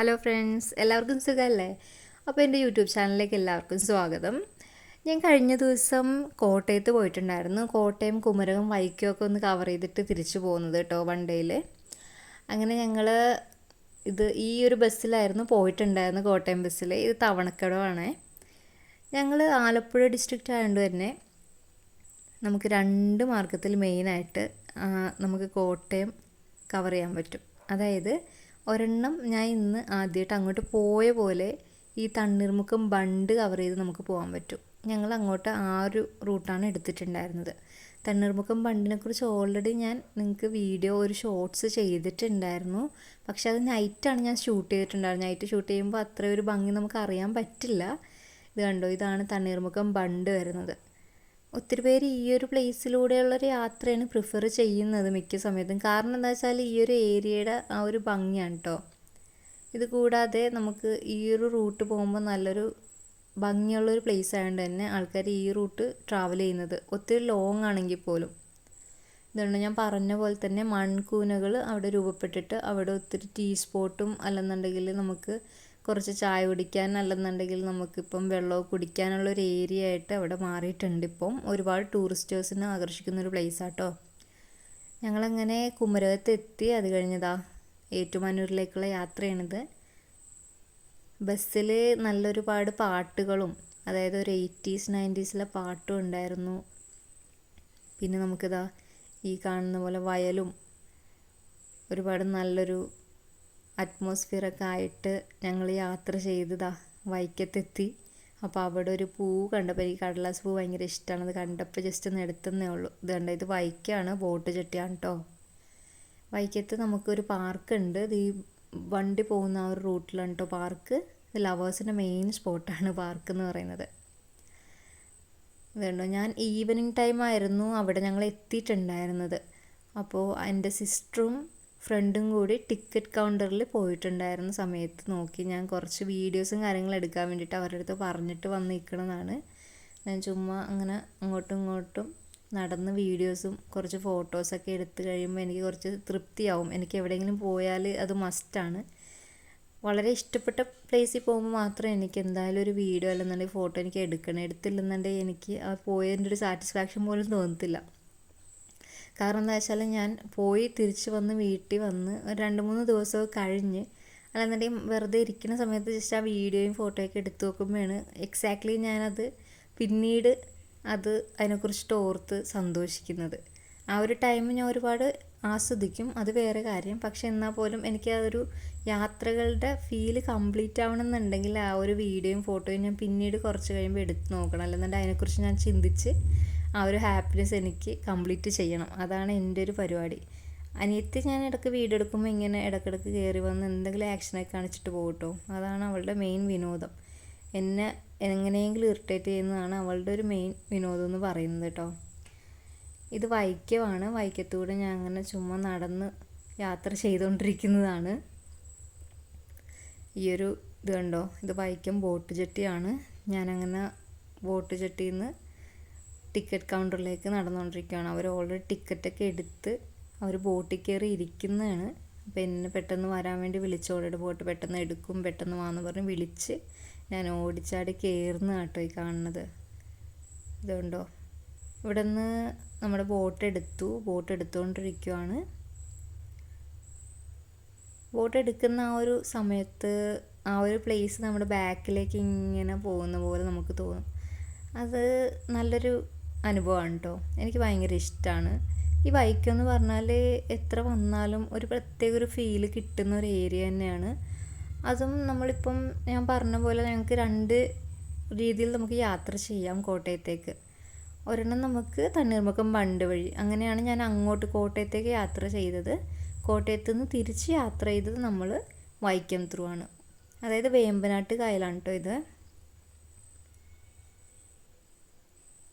Hello friends, എല്ലാവർക്കും സുഖമല്ലേ? അപ്പോൾ എൻ്റെ യൂട്യൂബ് ചാനലിലേക്ക് എല്ലാവർക്കും സ്വാഗതം. ഞാൻ കഴിഞ്ഞ ദിവസം കോട്ടയത്ത് പോയിട്ടുണ്ടായിരുന്നു. കോട്ടയം, കുമരകം, വൈക്കമൊക്കെ ഒന്ന് കവർ ചെയ്തിട്ട് തിരിച്ചു പോകുന്നത് കേട്ടോ, വൺ ഡേയിൽ. അങ്ങനെ ഞങ്ങൾ ഈ ഒരു ബസ്സിലായിരുന്നു പോയിട്ടുണ്ടായിരുന്നു, കോട്ടയം ബസ്സിൽ. ഇത് തവണക്കടവാണേ. ഞങ്ങൾ ആലപ്പുഴ ഡിസ്ട്രിക്റ്റ് ആയതുകൊണ്ട് തന്നെ നമുക്ക് രണ്ട് മാർഗത്തിൽ മെയിനായിട്ട് നമുക്ക് കോട്ടയം കവർ ചെയ്യാൻ പറ്റും. അതായത് ഒരെണ്ണം ഞാൻ ഇന്ന് ആദ്യമായിട്ട് അങ്ങോട്ട് പോയ പോലെ ഈ തണ്ണീർമുക്കം ബണ്ട് കവർ ചെയ്ത് നമുക്ക് പോകാൻ പറ്റും. ഞങ്ങൾ അങ്ങോട്ട് ആ ഒരു റൂട്ടാണ് എടുത്തിട്ടുണ്ടായിരുന്നത്. തണ്ണീർമുക്കം ബണ്ടിനെക്കുറിച്ച് ഓൾറെഡി ഞാൻ നിങ്ങൾക്ക് ഒരു ഷോർട്സ് ചെയ്തിട്ടുണ്ടായിരുന്നു. പക്ഷെ അത് നൈറ്റാണ് ഞാൻ ഷൂട്ട് ചെയ്തിട്ടുണ്ടായിരുന്നത്. നൈറ്റ് ഷൂട്ട് ചെയ്യുമ്പോൾ അത്ര ഒരു ഭംഗി നമുക്ക് അറിയാൻ പറ്റില്ല. ഇത് കണ്ടോ, ഇതാണ് തണ്ണീർമുക്കം ബണ്ട് വരുന്നത്. ഒത്തിരി പേര് ഈ ഒരു പ്ലേസിലൂടെയുള്ളൊരു യാത്രയാണ് പ്രിഫർ ചെയ്യുന്നത് മിക്ക സമയത്തും. കാരണം എന്താ വെച്ചാൽ ഈ ഒരു ഏരിയയുടെ ആ ഒരു ഭംഗിയാണ് കേട്ടോ. ഇത് കൂടാതെ നമുക്ക് ഈ ഒരു റൂട്ട് പോകുമ്പോൾ നല്ലൊരു ഭംഗിയുള്ളൊരു പ്ലേസ് ആയതുകൊണ്ട് തന്നെ ആൾക്കാർ ഈ റൂട്ട് ട്രാവൽ ചെയ്യുന്നത് ഒത്തിരി ലോങ് ആണെങ്കിൽ പോലും. ഇതുകൊണ്ട് ഞാൻ പറഞ്ഞ പോലെ തന്നെ മൺകൂനകൾ അവിടെ രൂപപ്പെട്ടിട്ട് അവിടെ ഒത്തിരി ടീ സ്പോട്ടും അല്ലെന്നുണ്ടെങ്കിൽ നമുക്ക് കുറച്ച് ചായ കുടിക്കാൻ അല്ലെന്നുണ്ടെങ്കിൽ നമുക്കിപ്പം വെള്ളമൊക്കെ കുടിക്കാനുള്ളൊരു ഏരിയ ആയിട്ട് അവിടെ മാറിയിട്ടുണ്ട്. ഇപ്പം ഒരുപാട് ടൂറിസ്റ്റേഴ്സിനെ ആകർഷിക്കുന്നൊരു പ്ലേസാട്ടോ. ഞങ്ങളങ്ങനെ കുമരകത്ത് എത്തി. അത് കഴിഞ്ഞതാ ഏറ്റുമാനൂരിലേക്കുള്ള യാത്രയാണിത്. ബസ്സിൽ നല്ലൊരുപാട് പാട്ടുകളും, അതായത് ഒരു 80s 90s പാട്ടും ഉണ്ടായിരുന്നു. പിന്നെ നമുക്കിതാ ഈ കാണുന്ന പോലെ വയലും ഒരുപാട് നല്ലൊരു അറ്റ്മോസ്ഫിയറൊക്കെ ആയിട്ട് ഞങ്ങൾ യാത്ര ചെയ്തതാ വൈക്കത്തെത്തി. അപ്പോൾ അവിടെ ഒരു പൂ കണ്ടപ്പോൾ, എനിക്ക് കടലാസ് പൂ ഭയങ്കര ഇഷ്ടമാണ്. അത് കണ്ടപ്പോൾ ജസ്റ്റ് ഒന്ന് എടുത്തന്നേ ഉള്ളൂ. ഇത് കണ്ടോ, ഇത് വൈക്കമാണ്, ബോട്ട് ചട്ടിയാണ് കേട്ടോ. വൈക്കത്ത് നമുക്കൊരു പാർക്കുണ്ട്. ഇത് ഈ വണ്ടി പോകുന്ന ആ ഒരു റൂട്ടിലാണ് കേട്ടോ പാർക്ക്. ഇത് ലവേഴ്സിൻ്റെ മെയിൻ സ്പോട്ടാണ് പാർക്ക് എന്ന് പറയുന്നത്. ഇതുണ്ടോ, ഞാൻ ഈവനിങ് ടൈം ആയിരുന്നു അവിടെ ഞങ്ങൾ എത്തിയിട്ടുണ്ടായിരുന്നത്. അപ്പോൾ എൻ്റെ സിസ്റ്ററും ഫ്രണ്ടും കൂടി ടിക്കറ്റ് കൗണ്ടറിൽ പോയിട്ടുണ്ടായിരുന്ന സമയത്ത് നോക്കി ഞാൻ കുറച്ച് വീഡിയോസും കാര്യങ്ങളും എടുക്കാൻ വേണ്ടിയിട്ട് അവരുടെ അടുത്ത് പറഞ്ഞിട്ട് വന്ന് നിൽക്കണതാണ്. ഞാൻ ചുമ്മാ അങ്ങനെ അങ്ങോട്ടും ഇങ്ങോട്ടും നടന്ന് വീഡിയോസും കുറച്ച് ഫോട്ടോസൊക്കെ എടുത്ത് കഴിയുമ്പോൾ എനിക്ക് കുറച്ച് തൃപ്തിയാവും. എനിക്ക് എവിടെയെങ്കിലും പോയാൽ അത് മസ്റ്റാണ്. വളരെ ഇഷ്ടപ്പെട്ട പ്ലേസിൽ പോകുമ്പോൾ മാത്രമേ എനിക്ക് എന്തായാലും ഒരു വീഡിയോ അല്ലെന്നുണ്ടെങ്കിൽ ഫോട്ടോ എനിക്ക് എടുത്തില്ലെന്നുണ്ടെങ്കിൽ എനിക്ക് ആ പോയതിൻ്റെ ഒരു സാറ്റിസ്ഫാക്ഷൻ പോലും തോന്നത്തില്ല. കാരണം എന്താ വെച്ചാൽ ഞാൻ പോയി തിരിച്ച് വന്ന് വീട്ടിൽ വന്ന് ഒരു 2-3 ദിവസമൊക്കെ കഴിഞ്ഞ് അല്ലെന്നുണ്ടെങ്കിൽ വെറുതെ ഇരിക്കുന്ന സമയത്ത് ജസ്റ്റ് ആ വീഡിയോയും ഫോട്ടോയൊക്കെ എടുത്ത് നോക്കുമ്പോഴാണ് എക്സാക്ട്ലി ഞാനത് പിന്നീട് അതിനെക്കുറിച്ചിട്ട് ഓർത്ത് സന്തോഷിക്കുന്നത്. ആ ഒരു ടൈം ഞാൻ ഒരുപാട് ആസ്വദിക്കും, അത് വേറെ കാര്യം. പക്ഷെ എന്നാൽ പോലും എനിക്ക് ആ ഒരു യാത്രകളുടെ ഫീല് കംപ്ലീറ്റ് ആവണമെന്നുണ്ടെങ്കിൽ ആ ഒരു വീഡിയോയും ഫോട്ടോയും ഞാൻ പിന്നീട് കുറച്ച് കഴിയുമ്പോൾ എടുത്ത് നോക്കണം. അല്ലെന്നുണ്ടെങ്കിൽ അതിനെക്കുറിച്ച് ഞാൻ ചിന്തിച്ച് ആ ഒരു ഹാപ്പിനെസ് എനിക്ക് കംപ്ലീറ്റ് ചെയ്യണം. അതാണ് എൻ്റെ ഒരു പരിപാടി. അനിയത്തി ഞാൻ ഇടയ്ക്ക് വീഡിയോ എടുക്കുമ്പോൾ ഇങ്ങനെ ഇടയ്ക്കിടയ്ക്ക് കയറി വന്ന് എന്തെങ്കിലും ആക്ഷനൊക്കെ കാണിച്ചിട്ട് പോകട്ടോ. അതാണ് അവളുടെ മെയിൻ വിനോദം. എന്നെ എങ്ങനെയെങ്കിലും ഇറിറ്റേറ്റ് ചെയ്യുന്നതാണ് അവളുടെ ഒരു മെയിൻ വിനോദം എന്ന് പറയുന്നത് കേട്ടോ. ഇത് വൈക്കമാണ്. വൈക്കത്തൂടെ ഞാൻ അങ്ങനെ ചുമ്മാ നടന്ന് യാത്ര ചെയ്തുകൊണ്ടിരിക്കുന്നതാണ്. ഈ ഒരു ഇത് കണ്ടോ, ഇത് വൈക്കം ബോട്ട് ജെട്ടിയാണ്. ഞാനങ്ങനെ ബോട്ട് ജെട്ടിയിൽ നിന്ന് ടിക്കറ്റ് കൗണ്ടറിലേക്ക് നടന്നുകൊണ്ടിരിക്കുകയാണ്. അവർ ഓൾറെഡി ടിക്കറ്റൊക്കെ എടുത്ത് അവർ ബോട്ടിൽ കയറി ഇരിക്കുന്നതാണ്. അപ്പോൾ എന്നെ പെട്ടെന്ന് വരാൻ വേണ്ടി വിളിച്ചോടെ ബോട്ട് പെട്ടെന്ന് എടുക്കും, പെട്ടെന്ന് വാന്ന് പറഞ്ഞ് വിളിച്ച് ഞാൻ ഓടിച്ചാടി കയറുന്ന കേട്ടോ ഈ കാണുന്നത്. ഇതുണ്ടോ, ഇവിടെ നിന്ന് നമ്മുടെ ബോട്ട് എടുത്തുകൊണ്ടിരിക്കുകയാണ്. ബോട്ട് എടുക്കുന്ന ആ ഒരു സമയത്ത് ആ ഒരു പ്ലേസ് നമ്മുടെ ബാക്കിലേക്ക് ഇങ്ങനെ പോകുന്ന പോലെ നമുക്ക് തോന്നും. അത് നല്ലൊരു അനുഭവമാണ് കേട്ടോ. എനിക്ക് ഭയങ്കര ഇഷ്ടമാണ്. ഈ വൈക്കം എന്ന് പറഞ്ഞാൽ എത്ര വന്നാലും ഒരു പ്രത്യേക ഒരു ഫീല് കിട്ടുന്ന ഒരു ഏരിയ തന്നെയാണ്. അതും നമ്മളിപ്പം ഞാൻ പറഞ്ഞ പോലെ ഞങ്ങൾക്ക് 2 രീതിയിൽ നമുക്ക് യാത്ര ചെയ്യാം കോട്ടയത്തേക്ക്. ഒരെണ്ണം നമുക്ക് തണ്ണീർമുക്കം ബണ്ട് വഴി, അങ്ങനെയാണ് ഞാൻ അങ്ങോട്ട് കോട്ടയത്തേക്ക് യാത്ര ചെയ്തത്. കോട്ടയത്ത് നിന്ന് തിരിച്ച് യാത്ര ചെയ്തത് നമ്മൾ വൈക്കം ത്രൂ ആണ്. അതായത് വേമ്പനാട്ട് കായലാണ് കേട്ടോ ഇത്.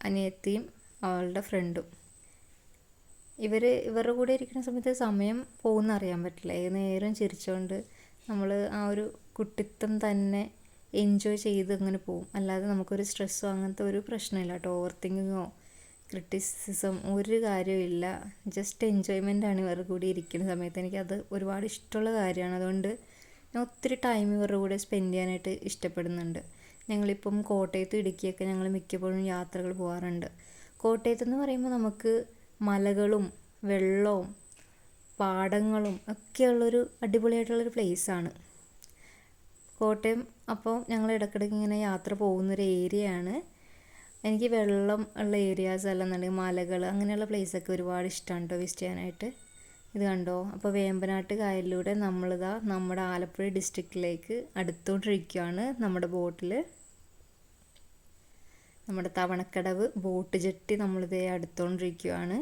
അനിയത്തിയും അവളുടെ ഫ്രണ്ടും ഇവരുടെ കൂടെ ഇരിക്കുന്ന സമയത്ത് സമയം പോകുന്ന അറിയാൻ പറ്റില്ല. ഏത് നേരം ചിരിച്ചുകൊണ്ട് നമ്മൾ ആ ഒരു കുട്ടിത്തം തന്നെ എൻജോയ് ചെയ്ത് അങ്ങനെ പോകും. അല്ലാതെ നമുക്കൊരു സ്ട്രെസ്സോ അങ്ങനത്തെ ഒരു പ്രശ്നമില്ല കേട്ടോ. ഓവർ തിങ്കിങ്ങോ ക്രിറ്റിസിസം ഒരു കാര്യമില്ല. ജസ്റ്റ് എൻജോയ്മെൻ്റാണ് ഇവരുടെ കൂടി ഇരിക്കുന്ന സമയത്ത്. എനിക്കത് ഒരുപാട് ഇഷ്ടമുള്ള കാര്യമാണ്. അതുകൊണ്ട് ഞാൻ ഒത്തിരി ടൈം ഇവരുടെ കൂടെ സ്പെൻഡ് ചെയ്യാനായിട്ട് ഇഷ്ടപ്പെടുന്നുണ്ട്. ഞങ്ങളിപ്പം കോട്ടയത്ത് ഇടുക്കിയൊക്കെ ഞങ്ങൾ മിക്കപ്പോഴും യാത്രകൾ പോകാറുണ്ട്. കോട്ടയത്തെന്ന് പറയുമ്പോൾ നമുക്ക് മലകളും വെള്ളവും പാടങ്ങളും ഒക്കെയുള്ളൊരു അടിപൊളിയായിട്ടുള്ളൊരു പ്ലേസാണ് കോട്ടയം. അപ്പോൾ ഞങ്ങൾ ഇടയ്ക്കിടയ്ക്ക് ഇങ്ങനെ യാത്ര പോകുന്നൊരു ഏരിയയാണ്. എനിക്ക് വെള്ളം ഉള്ള ഏരിയാസ് അല്ലെന്നുണ്ടെങ്കിൽ മലകൾ അങ്ങനെയുള്ള പ്ലേസൊക്കെ ഒരുപാട് ഇഷ്ടമാണ് കേട്ടോ വിസിറ്റ് ചെയ്യാനായിട്ട്. ഇത് കണ്ടോ, അപ്പോൾ വേമ്പനാട്ട് കായലിലൂടെ നമ്മളിതാ നമ്മുടെ ആലപ്പുഴ ഡിസ്ട്രിക്റ്റിലേക്ക് അടുത്തോണ്ടിരിക്കുകയാണ് നമ്മുടെ ബോട്ടിൽ. നമ്മുടെ തവണക്കടവ് ബോട്ട് ജെട്ടി നമ്മളിതേ അടുത്തോണ്ടിരിക്കുകയാണ്.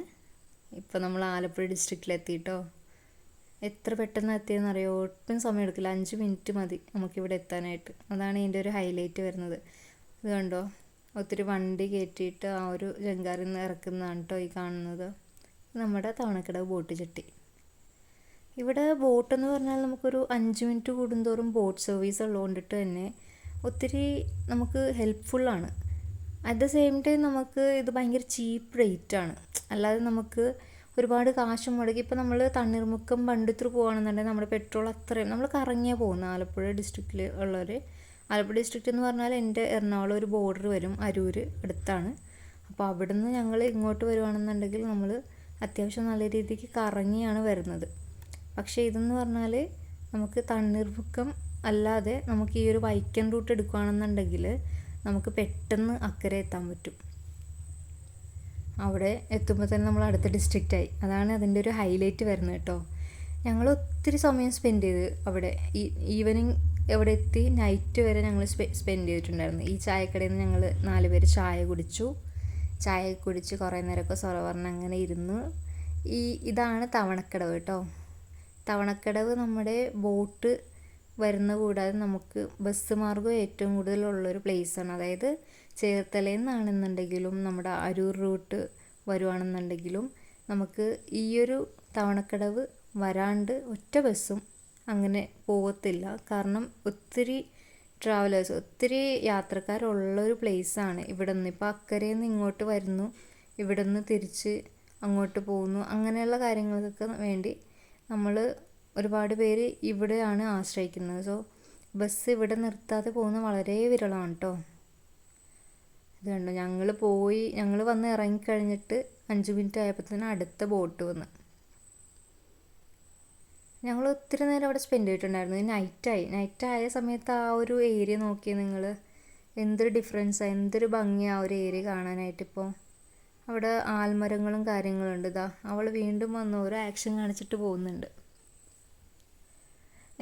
ഇപ്പോൾ നമ്മൾ ആലപ്പുഴ ഡിസ്ട്രിക്റ്റിലെത്തിയിട്ടോ. എത്ര പെട്ടെന്ന് എത്തിയെന്നറിയോ, ഒട്ടും സമയം എടുക്കില്ല, 5 മിനിറ്റ് മതി നമുക്കിവിടെ എത്താനായിട്ട്. അതാണ് ഇതിൻ്റെ ഒരു ഹൈലൈറ്റ് വരുന്നത്. ഇത് കണ്ടോ, ഒത്തിരി വണ്ടി കയറ്റിയിട്ട് ആ ഒരു ജങ്കാറിൽ നിന്ന് ഇറക്കുന്നതാണ് കേട്ടോ ഈ കാണുന്നത്. നമ്മുടെ തവണക്കടവ് ബോട്ട് ജെട്ടി. ഇവിടെ ബോട്ടെന്ന് പറഞ്ഞാൽ നമുക്കൊരു 5 മിനിറ്റ് കൂടുന്തോറും ബോട്ട് സർവീസ് ഉള്ളതുകൊണ്ടിട്ട് തന്നെ ഒത്തിരി നമുക്ക് ഹെൽപ്ഫുള്ളാണ്. അറ്റ് ദ സെയിം ടൈം നമുക്ക് ഇത് ഭയങ്കര ചീപ്പ് റേറ്റാണ്. അല്ലാതെ നമുക്ക് ഒരുപാട് കാശ് മുടക്കി ഇപ്പോൾ നമ്മൾ തണ്ണീർമുക്കം ബണ്ടിത്ര പോകുകയാണെന്നുണ്ടെങ്കിൽ നമ്മുടെ പെട്രോൾ അത്രയും നമ്മൾ കറങ്ങിയാണ് പോകുന്നത്. ആലപ്പുഴ ഡിസ്ട്രിക്റ്റിൽ ഉള്ളവർ, ആലപ്പുഴ ഡിസ്ട്രിക്റ്റ് എന്ന് പറഞ്ഞാൽ എൻ്റെ എറണാകുളം ഒരു ബോർഡർ വരും, അരൂർ അടുത്താണ്. അപ്പോൾ അവിടുന്ന് ഞങ്ങൾ ഇങ്ങോട്ട് വരുവാണെന്നുണ്ടെങ്കിൽ നമ്മൾ അത്യാവശ്യം നല്ല രീതിക്ക് കറങ്ങിയാണ് വരുന്നത്. പക്ഷേ ഇതെന്ന് പറഞ്ഞാൽ നമുക്ക് തണ്ണീർമുക്കം അല്ലാതെ നമുക്ക് ഈ ഒരു വൈക്കൻ റൂട്ട് എടുക്കുകയാണെന്നുണ്ടെങ്കിൽ നമുക്ക് പെട്ടെന്ന് അക്കരെ എത്താൻ പറ്റും. അവിടെ എത്തുമ്പോൾ തന്നെ നമ്മൾ അടുത്ത ഡിസ്ട്രിക്റ്റായി. അതാണ് അതിൻ്റെ ഒരു ഹൈലൈറ്റ് വരുന്നത് കേട്ടോ. ഞങ്ങൾ ഒത്തിരി സമയം സ്പെൻഡ് ചെയ്ത് അവിടെ ഈവനിങ് അവിടെ എത്തി നൈറ്റ് വരെ ഞങ്ങൾ സ്പെൻഡ് ചെയ്തിട്ടുണ്ടായിരുന്നു. ഈ ചായക്കടയിൽ നിന്ന് ഞങ്ങൾ 4 പേര് ചായ കുടിച്ച് കുറേ നേരമൊക്കെ സൊറ പറഞ്ഞ് അങ്ങനെ ഇരുന്ന്. ഇതാണ് തവണക്കടവ് കേട്ടോ. തവണക്കടവ് നമ്മുടെ ബോട്ട് വരുന്ന കൂടാതെ നമുക്ക് ബസ് മാർഗ്ഗം ഏറ്റവും കൂടുതലുള്ളൊരു പ്ലേസാണ്. അതായത് ചേർത്തലയിൽ നിന്നാണെന്നുണ്ടെങ്കിലും നമ്മുടെ അരൂർ റൂട്ട് വരുവാണെന്നുണ്ടെങ്കിലും നമുക്ക് ഈ ഒരു തവണക്കടവ് വരാണ്ട് ഒറ്റ ബസ്സും അങ്ങനെ പോകത്തില്ല. കാരണം ഒത്തിരി ട്രാവലേഴ്സ്, ഒത്തിരി യാത്രക്കാരുള്ളൊരു പ്ലേസാണ് ഇവിടെ നിന്ന്. ഇപ്പോൾ അക്കരയിൽ നിന്ന് ഇങ്ങോട്ട് വരുന്നു, ഇവിടെ നിന്ന് തിരിച്ച് അങ്ങോട്ട് പോകുന്നു, അങ്ങനെയുള്ള കാര്യങ്ങൾക്കൊക്കെ വേണ്ടി നമ്മൾ ഒരുപാട് പേര് ഇവിടെയാണ് ആശ്രയിക്കുന്നത്. സോ ബസ് ഇവിടെ നിർത്താതെ പോകുന്നത് വളരെ വിരളമാണ് കേട്ടോ. ഇത് കണ്ടോ, ഞങ്ങൾ വന്ന് ഇറങ്ങിക്കഴിഞ്ഞിട്ട് 5 മിനിറ്റ് ആയപ്പോൾ തന്നെ അടുത്ത ബോട്ട് വന്ന്. ഞങ്ങൾ ഒത്തിരി നേരം അവിടെ സ്പെൻഡ് ചെയ്തിട്ടുണ്ടായിരുന്നു. നൈറ്റായ സമയത്ത് ആ ഒരു ഏരിയ നോക്കിയാൽ നിങ്ങൾ എന്തൊരു ഡിഫറൻസാണ്, എന്തൊരു ഭംഗിയാണ് ആ ഒരു ഏരിയ കാണാനായിട്ട്. ഇപ്പോൾ അവിടെ ആൽമരങ്ങളും കാര്യങ്ങളുണ്ട്. ഇതാ അവൾ വീണ്ടും വന്ന് ഒരു ആക്ഷൻ കാണിച്ചിട്ട് പോകുന്നുണ്ട്.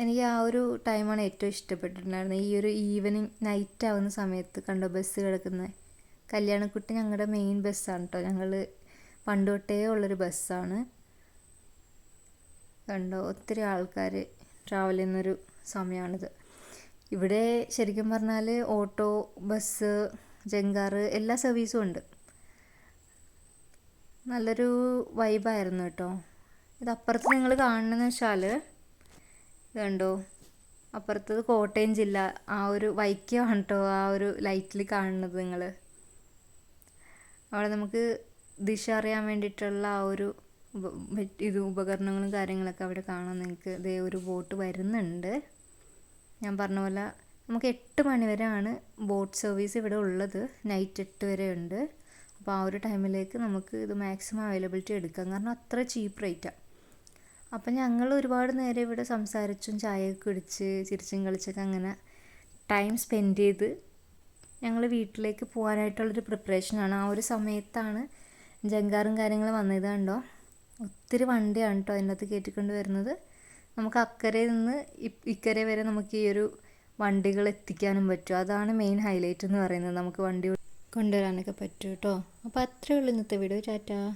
എനിക്ക് ആ ഒരു ടൈമാണ് ഏറ്റവും ഇഷ്ടപ്പെട്ടിട്ടുണ്ടായിരുന്നത്. ഈ ഒരു ഈവനിങ് നൈറ്റ് ആവുന്ന സമയത്ത് കണ്ടോ ബസ് കിടക്കുന്നത്. കല്യാണക്കുട്ടി ഞങ്ങളുടെ മെയിൻ ബസ്സാണ് കേട്ടോ. ഞങ്ങൾ പണ്ട് തൊട്ടേ ഉള്ളൊരു ബസ്സാണ്. കണ്ടോ, ഒത്തിരി ആൾക്കാർ ട്രാവൽ ചെയ്യുന്നൊരു സമയമാണിത്. ഇവിടെ ശരിക്കും പറഞ്ഞാൽ ഓട്ടോ, ബസ്, ജങ്കാറ് എല്ലാ സർവീസും ഉണ്ട്. നല്ലൊരു വൈബായിരുന്നു കേട്ടോ. ഇത് അപ്പുറത്ത് നിങ്ങൾ കാണുന്നതെന്ന് വെച്ചാൽ കണ്ടോ, അപ്പുറത്തത് കോട്ടയം ജില്ല, ആ ഒരു വൈക്കമാണ് കേട്ടോ ആ ഒരു ലൈറ്റിൽ കാണുന്നത് നിങ്ങൾ. അവിടെ നമുക്ക് ദിശ അറിയാൻ വേണ്ടിയിട്ടുള്ള ആ ഒരു ഉപകരണങ്ങളും കാര്യങ്ങളൊക്കെ അവിടെ കാണാൻ നിങ്ങൾക്ക്. ഇതേ ഒരു ബോട്ട് വരുന്നുണ്ട്. ഞാൻ പറഞ്ഞ പോലെ നമുക്ക് 8 മണി വരെയാണ് ബോട്ട് സർവീസ് ഇവിടെ ഉള്ളത്. നൈറ്റ് 8 വരെ ഉണ്ട്. അപ്പോൾ ആ ഒരു ടൈമിലേക്ക് നമുക്ക് ഇത് മാക്സിമം അവൈലബിലിറ്റി എടുക്കാം, കാരണം അത്ര ചീപ്പ് റേറ്റാണ്. അപ്പം ഞങ്ങൾ ഒരുപാട് നേരം ഇവിടെ സംസാരിച്ചും ചായയൊക്കെ കുടിച്ച് ചിരിച്ചും കളിച്ചൊക്കെ അങ്ങനെ ടൈം സ്പെൻഡ് ചെയ്ത് ഞങ്ങൾ വീട്ടിലേക്ക് പോകാനായിട്ടുള്ളൊരു പ്രിപ്പറേഷനാണ്. ആ ഒരു സമയത്താണ് ജങ്കാറും കാര്യങ്ങളും വന്നത്. കണ്ടോ, ഒത്തിരി വണ്ടിയാണ് കേട്ടോ അതിനകത്ത് കയറ്റിക്കൊണ്ട് വരുന്നത്. നമുക്ക് അക്കരയിൽ നിന്ന് ഇക്കരെ വരെ നമുക്ക് ഈ ഒരു വണ്ടികൾ എത്തിക്കാനും പറ്റും. അതാണ് മെയിൻ ഹൈലൈറ്റ് എന്ന് പറയുന്നത്. നമുക്ക് വണ്ടി കൊണ്ടുവരാനൊക്കെ പറ്റും കേട്ടോ. അപ്പോൾ അത്രയേ ഉള്ളൂ ഇന്നത്തെ വീഡിയോ. ടാറ്റാ.